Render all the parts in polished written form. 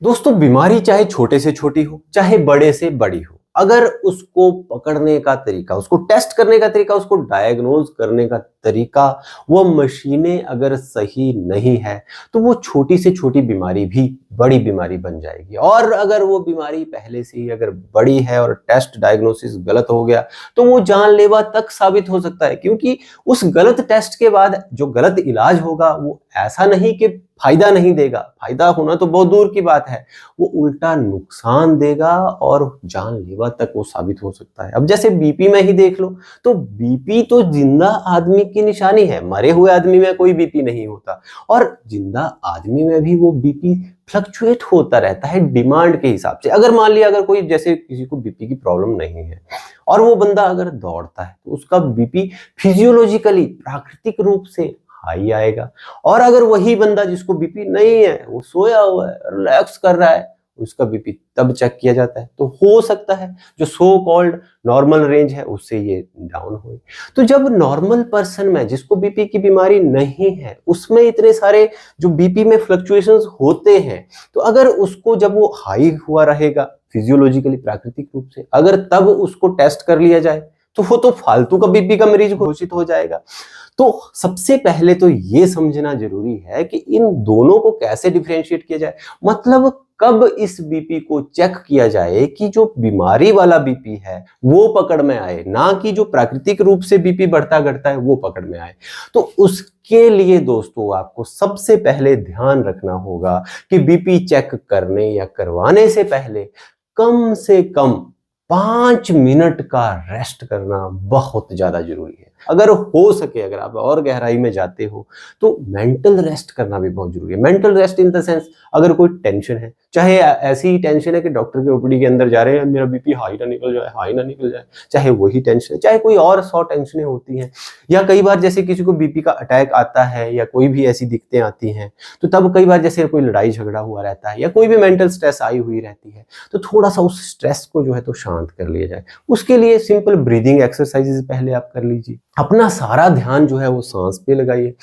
दोस्तों बीमारी चाहे छोटे से छोटी हो चाहे बड़े से बड़ी हो, अगर उसको पकड़ने का तरीका, उसको टेस्ट करने का तरीका, उसको डायग्नोज करने का तरीका, वो मशीनें अगर सही नहीं है तो वो छोटी से छोटी बीमारी भी बड़ी बीमारी बन जाएगी। और अगर वो बीमारी पहले से ही अगर बड़ी है और टेस्ट डायग्नोसिस गलत हो गया तो वो जानलेवा तक साबित हो सकता है, क्योंकि उस गलत टेस्ट के बाद जो गलत इलाज होगा वो ऐसा नहीं कि फायदा नहीं देगा, फायदा होना तो बहुत दूर की बात है, वो उल्टा नुकसान देगा और जानलेवा तक वो साबित हो सकता है। अब जैसे बीपी में ही देख लो, तो बीपी तो जिंदा आदमी की निशानी है, मरे हुए आदमी में कोई बीपी नहीं होता, और जिंदा आदमी में भी वो बीपी फ्लक्चुएट होता रहता है डिमांड के हिसाब से। अगर मान लिया अगर कोई जैसे किसी को बीपी की प्रॉब्लम नहीं है और वो बंदा अगर दौड़ता है तो उसका बीपी फिजियोलॉजिकली प्राकृतिक रूप से हाई आएगा। और अगर वही बंदा जिसको बीपी नहीं है, वो सोया हुआ है, रिलैक्स कर रहा है, उसका बीपी तब चेक किया जाता है, तो हो सकता है जो सो कॉल्ड नॉर्मल रेंज है उससे ये डाउन हो। तो जब नॉर्मल पर्सन में जिसको बीपी की बीमारी नहीं है उसमें इतने सारे जो बीपी में फ्लक्चुएशंस होते हैं, तो अगर उसको जब वो हाई हुआ रहेगा फिजियोलॉजिकली प्राकृतिक रूप से, अगर तब उसको टेस्ट कर लिया जाए तो वो तो फालतू का बीपी का मरीज घोषित हो जाएगा। तो सबसे पहले तो ये समझना जरूरी है कि इन दोनों को कैसे डिफरेंशिएट किया जाए, मतलब कब इस बीपी को चेक किया जाए कि जो बीमारी वाला बीपी है वो पकड़ में आए, ना कि जो प्राकृतिक रूप से बीपी बढ़ता घटता है वो पकड़ में आए। तो उसके लिए दोस्तों आपको सबसे पहले ध्यान रखना होगा कि बीपी चेक करने या करवाने से पहले कम से कम 5 मिनट का रेस्ट करना बहुत ज्यादा जरूरी है। अगर हो सके, अगर आप और गहराई में जाते हो तो मेंटल रेस्ट करना भी बहुत जरूरी है। Mental rest in the sense, अगर कोई टेंशन है, चाहे ऐसी टेंशन है कि डॉक्टर के ओपीडी के अंदर जा रहे हैं मेरा बीपी हाई ना निकल जाए, हाई ना निकल जाए, चाहे वही टेंशन है, चाहे कोई और 100 टेंशनें होती हैं, या कई बार जैसे किसी को बीपी का अटैक आता है या कोई भी ऐसी दिक्कतें आती हैं, तो तब कई बार जैसे कोई लड़ाई झगड़ा हुआ रहता है या कोई भी मेंटल स्ट्रेस आई हुई रहती है, तो थोड़ा सा उस स्ट्रेस को जो है तो शांत कर लिया जाए। उसके लिए सिंपल ब्रीदिंग एक्सरसाइजेस पहले आप कर लीजिए। अपना सारा ध्यान जो है वो सांस पे लगाइए,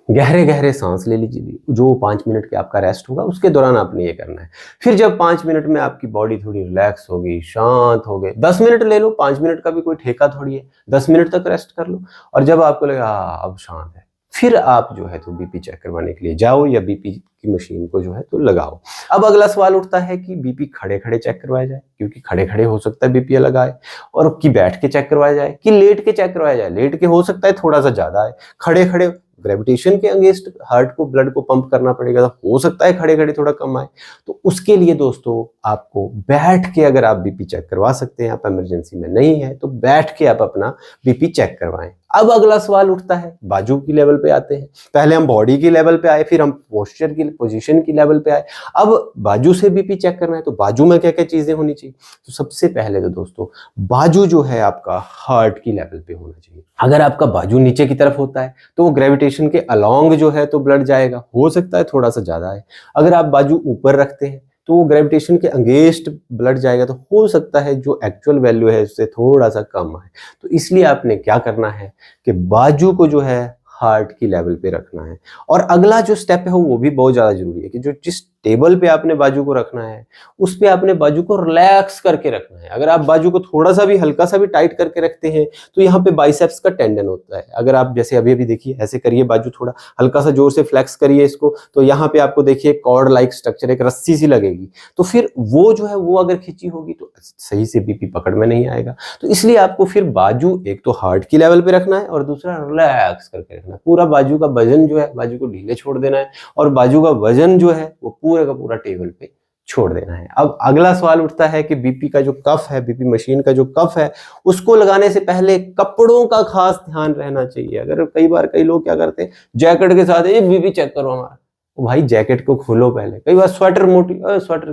गहरे गहरे सांस ले लीजिए। जो 5 मिनट के आपका रेस्ट होगा उसके दौरान आपने ये करना है। फिर जब 5 मिनट में आपकी बॉडी थोड़ी रिलैक्स होगी, शांत हो गए, 10 मिनट ले लो, 5 मिनट का भी कोई ठेका थोड़ी है, 10 मिनट तक रेस्ट कर लो। और जब आपको लगे अब शांत है, फिर आप जो है तो बीपी चेक करवाने के लिए जाओ या बीपी की मशीन को जो है तो लगाओ। अब अगला सवाल उठता है कि बीपी खड़े खड़े चेक करवाया जाए, क्योंकि खड़े खड़े हो सकता है बीपी अलग आए, और कि बैठ के चेक करवाया जाए कि लेट के चेक करवाया जाए। लेट के हो सकता है थोड़ा सा ज्यादा है, खड़े खड़े ग्रेविटेशन के अगेंस्ट हार्ट को, ब्लड को पंप करना पड़ेगा, तो हो सकता है खड़े खड़े थोड़ा कम आए। तो उसके लिए दोस्तों आपको बैठ के अगर आप बीपी चेक करवा सकते हैं, आप इमरजेंसी में नहीं है तो बैठ के आप अपना बीपी चेक करवाएं। अब अगला सवाल उठता है, बाजू की लेवल पे आते हैं। पहले हम बॉडी की लेवल पे आए, फिर हम पोस्चर की पोजीशन की लेवल पे आए, अब बाजू से बीपी चेक करना है तो बाजू में क्या क्या चीजें होनी चाहिए। तो सबसे पहले तो दोस्तों बाजू जो है आपका हार्ट की लेवल पे होना चाहिए। अगर आपका बाजू नीचे की तरफ होता है तो वो ग्रेविटेशन के अलोंग जो है तो ब्लड जाएगा, हो सकता है थोड़ा सा ज्यादा है। अगर आप बाजू ऊपर रखते हैं तो वो ग्रेविटेशन के अगेंस्ट ब्लड जाएगा, तो हो सकता है जो एक्चुअल वैल्यू है उससे थोड़ा सा कम है। तो इसलिए आपने क्या करना है कि बाजू को जो है हार्ट की लेवल पे रखना है। और अगला जो स्टेप है वो भी बहुत ज्यादा जरूरी है कि जो जिस टेबल पे आपने बाजू को रखना है उस पे आपने बाजू को रिलैक्स करके रखना है। अगर आप बाजू को थोड़ा सा भी हल्का सा भी टाइट करके रखते हैं तो यहाँ पे बाइसेप्स का टेंडन होता है। अगर आप जैसे अभी अभी देखिए ऐसे करिए, बाजू थोड़ा हल्का सा जोर से फ्लेक्स करिए इसको, तो यहाँ पे आपको देखिए कॉर्ड लाइक स्ट्रक्चर, एक रस्सी सी लगेगी, तो फिर वो जो है वो अगर खींची होगी तो सही से बीपी पकड़ में नहीं आएगा। तो इसलिए आपको फिर बाजू एक तो हार्ट की लेवल पे रखना है और दूसरा रिलैक्स करके रखना है। पूरा बाजू का वजन जो है, बाजू को ढीले छोड़ देना है और बाजू का वजन जो है वो पूरे का पूरा टेबल पे छोड़ देना है। अब अगला सवाल उठता है कि बीपी का जो कफ है, बीपी मशीन का जो कफ है, उसको लगाने से पहले कपड़ों का खास ध्यान रहना चाहिए। अगर कई बार कई लोग क्या करते हैं, जैकेट के साथ ये बीपी चेक करो हमारा, भाई जैकेट को खोलो पहले। कई बार स्वेटर मोटी, स्वेटर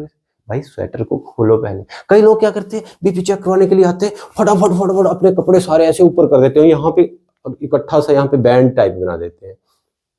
भाई स्वेटर को खोलो पहले। कई लोग क्या करते हैं, बीपी चेक करवाने के लिए आते हैं, फटाफट फटाफट अपने कपड़े सारे ऐसे ऊपर कर देते हैं, यहाँ पे इकट्ठा सा यहाँ पे बैंड टाइप बना देते हैं,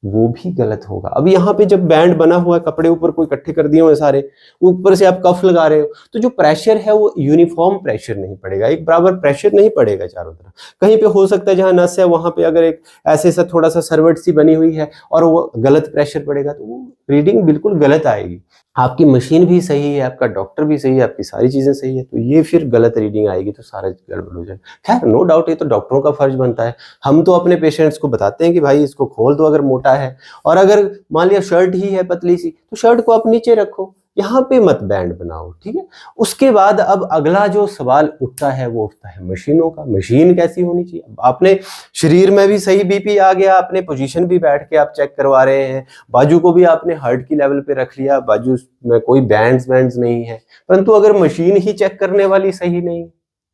वो भी गलत होगा। अब यहाँ पे जब बैंड बना हुआ है, कपड़े ऊपर कोई इकट्ठे कर दिए हुए सारे, ऊपर से आप कफ लगा रहे हो, तो जो प्रेशर है वो यूनिफॉर्म प्रेशर नहीं पड़ेगा, एक बराबर प्रेशर नहीं पड़ेगा चारों तरफ। कहीं पे हो सकता है जहां नस है वहां पे अगर एक ऐसे सा थोड़ा सा सर्वट सी बनी हुई है और वो गलत प्रेशर पड़ेगा तो वो रीडिंग बिल्कुल गलत आएगी। आपकी मशीन भी सही है, आपका डॉक्टर भी सही है, आपकी सारी चीज़ें सही है, तो ये फिर गलत रीडिंग आएगी तो सारा गड़बड़ हो जाएगा। खैर नो डाउट ये तो डॉक्टरों का फर्ज बनता है। हम तो अपने पेशेंट्स को बताते हैं कि भाई इसको खोल दो अगर मोटा है, और अगर मान लिया शर्ट ही है पतली सी तो शर्ट को आप नीचे रखो, यहाँ पे मत बैंड बनाओ, ठीक है। उसके बाद अब अगला जो सवाल उठता है वो उठता है मशीनों का। मशीन कैसी होनी चाहिए? आपने शरीर में भी सही बीपी आ गया, अपने पोजीशन भी बैठ के आप चेक करवा रहे हैं, बाजू को भी आपने हार्ट की लेवल पे रख लिया, बाजू में कोई बैंड्स नहीं है, परंतु अगर मशीन ही चेक करने वाली सही नहीं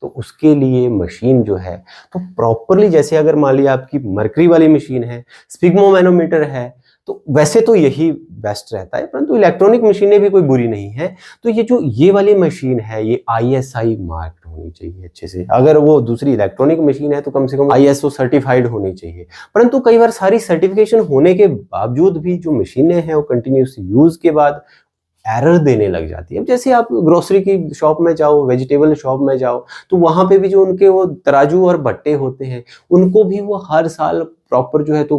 तो उसके लिए मशीन जो है तो प्रॉपरली, जैसे अगर मान लिया आपकी मरकरी वाली मशीन है, स्पिग्मोमैनोमीटर है, तो वैसे तो यही बेस्ट रहता है, परंतु इलेक्ट्रॉनिक मशीनें भी कोई बुरी नहीं है। तो ये वाली मशीन है ये ISI मार्क्ड होनी चाहिए अच्छे से। अगर वो दूसरी इलेक्ट्रॉनिक मशीन है तो कम से कम ISO सर्टिफाइड होनी चाहिए। परंतु कई बार सारी सर्टिफिकेशन होने के बावजूद भी जो मशीनें हैं वो कंटिन्यूस यूज के बाद एरर देने लग जाती है। जैसे आप ग्रोसरी की शॉप में जाओ, वेजिटेबल शॉप में जाओ, तो वहां पे भी जो उनके वो तराजू और बट्टे होते हैं उनको भी वो हर साल प्रॉपर जो है तो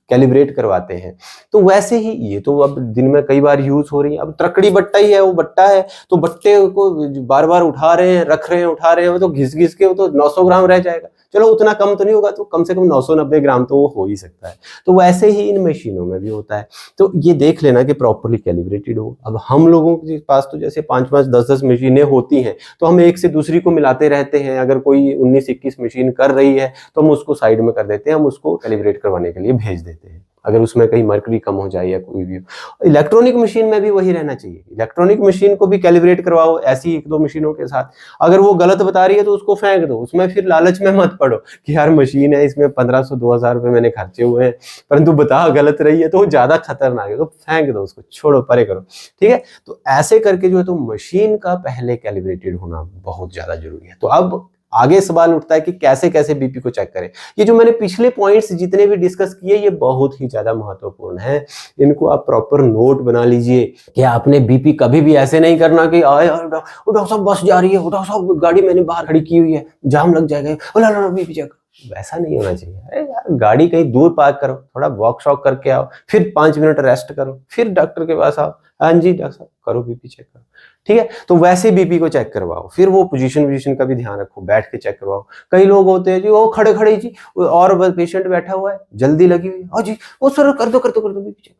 कैलिब्रेट करवाते हैं। तो वैसे ही ये तो अब दिन में कई बार यूज हो रही है। अब तकड़ी बट्टा ही है, वो बट्टा है तो बट्टे को बार बार उठा रहे हैं, रख रहे हैं, उठा रहे हैं, वो तो घिस घिस के वो तो 900 ग्राम रह जाएगा। चलो उतना कम तो नहीं होगा, तो कम से कम 990 ग्राम तो वो हो ही सकता है। तो वैसे ही इन मशीनों में भी होता है। तो ये देख लेना कि प्रॉपरली कैलिब्रेटेड हो। अब हम लोगों के पास तो जैसे 5-5, 10-10 मशीनें होती हैं, तो हम एक से दूसरी को मिलाते रहते हैं। अगर कोई 19-21 मशीन कर रही है तो हम उसको साइड में कर देते हैं, हम उसको कैलिब्रेट करवाने के लिए भेज देते हैं, अगर उसमें कहीं मरकरी कम हो जाए या कोई भी। इलेक्ट्रॉनिक मशीन में भी वही रहना चाहिए, इलेक्ट्रॉनिक मशीन को भी कैलिब्रेट करवाओ ऐसी 1-2 मशीनों के साथ। अगर वो गलत बता रही है तो उसको फेंक दो, उसमें फिर लालच में मत पड़ो कि यार मशीन है इसमें 1500-2000 रुपए मैंने खर्चे हुए हैं, परंतु बता गलत रही है तो वो ज्यादा खतरनाक है, तो फेंक दो उसको, छोड़ो, परे करो, ठीक है। तो ऐसे करके जो है तो मशीन का पहले कैलिब्रेटेड होना बहुत ज्यादा जरूरी है। तो अब आगे सवाल उठता है कि कैसे कैसे बीपी को चेक करें। ये जो मैंने पिछले पॉइंट्स जितने भी डिस्कस किए ये बहुत ही ज्यादा महत्वपूर्ण है, इनको आप प्रॉपर नोट बना लीजिए कि आपने बीपी कभी भी ऐसे नहीं करना कि आए डॉक्टर साहब बस जा रही है, डॉक्टर साहब गाड़ी मैंने बाहर खड़ी की हुई है, जाम लग जाएगा, बीपी चेक। वैसा नहीं होना चाहिए। अरे यार गाड़ी कहीं दूर पार्क करो, थोड़ा वॉक शॉक करके आओ, फिर 5 मिनट रेस्ट करो, फिर डॉक्टर के पास आओ, हाँ जी डॉक्टर साहब करो बीपी चेक करो, ठीक है। तो वैसे बीपी को चेक करवाओ, फिर वो पोजीशन का भी ध्यान रखो, बैठ के चेक करवाओ। कई लोग होते हैं जी वो खड़े खड़े जी, और पेशेंट बैठा हुआ है, जल्दी लगी हुई है, हाँ जी वो सर कर दो बीपी चेक,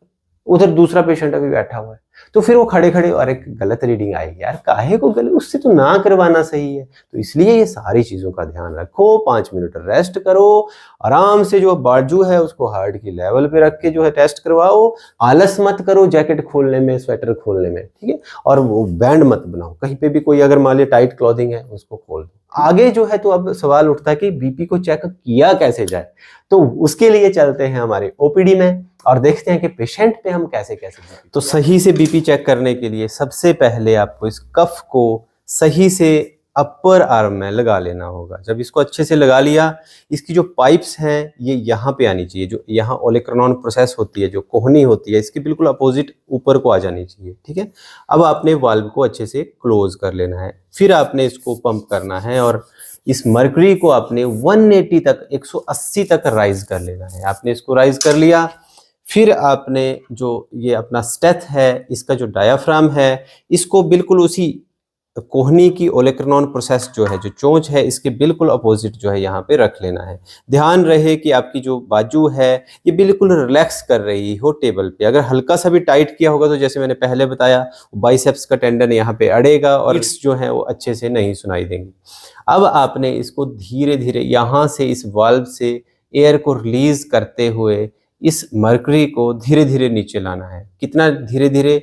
उधर दूसरा पेशेंट अभी बैठा हुआ है, तो फिर वो खड़े खड़े और एक गलत रीडिंग आएगी, यार काहे को गलत, उससे तो ना करवाना सही है। तो इसलिए ये सारी चीजों का ध्यान रखो, 5 मिनट रेस्ट करो, आराम से जो बाजू है उसको हार्ट की लेवल पे रख के जो है टेस्ट करवाओ। आलस मत करो जैकेट खोलने में, स्वेटर खोलने में, ठीक है। और वो बैंड मत बनाओ, कहीं पे भी कोई अगर मान लिया टाइट क्लॉथिंग है उसको खोल दो। आगे जो है तो अब सवाल उठता है कि बीपी को चेक किया कैसे जाए। तो उसके लिए चलते हैं हमारे ओपीडी में और देखते हैं कि पेशेंट पे हम कैसे कैसे। तो सही से बीपी चेक करने के लिए सबसे पहले आपको इस कफ को सही से अपर आर्म में लगा लेना होगा। जब इसको अच्छे से लगा लिया, इसकी जो पाइप्स हैं ये यहाँ पे आनी चाहिए, जो यहाँ ओलेक्रानॉन प्रोसेस होती है, जो कोहनी होती है, इसके बिल्कुल अपोजिट ऊपर को आ जानी चाहिए, ठीक है। अब आपने वाल्व को अच्छे से क्लोज कर लेना है, फिर आपने इसको पंप करना है और इस मर्करी को आपने 180 तक, 180 तक राइज कर लेना है। आपने इसको राइज कर लिया, फिर आपने जो ये अपना स्टेथ है, इसका जो डायाफ्राम है, इसको बिल्कुल उसी कोहनी की ओलेक्रानॉन प्रोसेस जो है, जो चोंच है, इसके बिल्कुल अपोजिट जो है यहाँ पे रख लेना है। ध्यान रहे कि आपकी जो बाजू है ये बिल्कुल रिलैक्स कर रही हो टेबल पे। अगर हल्का सा भी टाइट किया होगा तो जैसे मैंने पहले बताया बाइसेप्स का टेंडन यहाँ पे अड़ेगा और हिट्स जो है वो अच्छे से नहीं सुनाई देंगी। अब आपने इसको धीरे धीरे यहाँ से इस वाल्व से एयर को रिलीज करते हुए इस मर्करी को धीरे धीरे नीचे लाना है। कितना धीरे धीरे?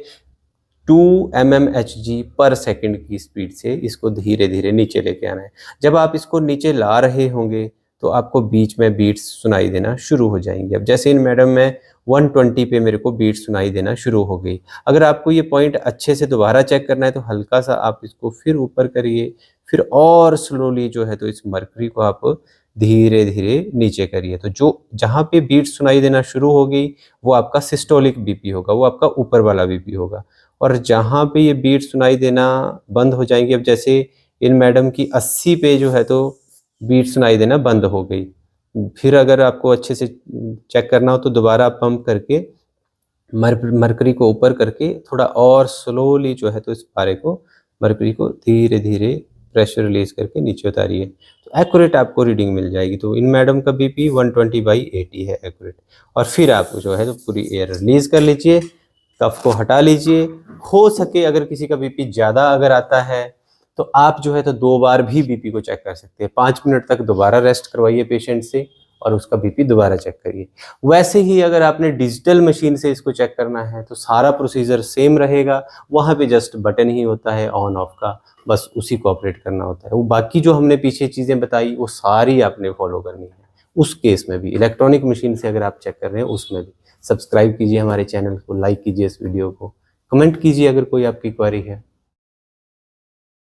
2 mmHg पर सेकंड की स्पीड से इसको धीरे धीरे नीचे लेके आना है। जब आप इसको नीचे ला रहे होंगे तो आपको बीच में बीट्स सुनाई देना शुरू हो जाएंगे। अब जैसे इन मैडम में 120 पे मेरे को बीट सुनाई देना शुरू हो गई। अगर आपको ये पॉइंट अच्छे से दोबारा चेक करना है तो हल्का सा आप इसको फिर ऊपर करिए, फिर और स्लोली जो है तो इस मर्करी को आप धीरे धीरे नीचे करिए। तो जो जहाँ पे बीट सुनाई देना शुरू हो गई वो आपका सिस्टोलिक बीपी होगा, वो आपका ऊपर वाला बीपी होगा। और जहाँ पे ये बीट सुनाई देना बंद हो जाएंगे, अब जैसे इन मैडम की 80 पे जो है तो बीट सुनाई देना बंद हो गई, फिर अगर आपको अच्छे से चेक करना हो तो दोबारा पंप करके मरकरी को ऊपर करके थोड़ा और स्लोली जो है तो इस पारे को, मरकरी को धीरे धीरे प्रेशर रिलीज करके नीचे उतारिए, तो एक्यूरेट आपको रीडिंग मिल जाएगी। तो इन मैडम का बीपी 120/80 है एक्यूरेट। और फिर आप जो है तो पूरी एयर रिलीज कर लीजिए, कफ को हटा लीजिए। हो सके अगर किसी का बीपी ज़्यादा अगर आता है तो आप जो है तो 2 बार भी बीपी को चेक कर सकते हैं। 5 मिनट तक दोबारा रेस्ट करवाइए पेशेंट से और उसका बीपी दोबारा चेक करिए। वैसे ही अगर आपने डिजिटल मशीन से इसको चेक करना है तो सारा प्रोसीजर सेम रहेगा, वहाँ पे जस्ट बटन ही होता है ऑन ऑफ का, बस उसी को ऑपरेट करना होता है। वो बाकी जो हमने पीछे चीज़ें बताई वो सारी आपने फॉलो करनी है। उस केस में भी इलेक्ट्रॉनिक मशीन से अगर आप चेक कर रहे हैं उसमें भी सब्सक्राइब कीजिए हमारे चैनल को, लाइक कीजिए इस वीडियो को, कमेंट कीजिए अगर कोई आपकी क्वेरी है।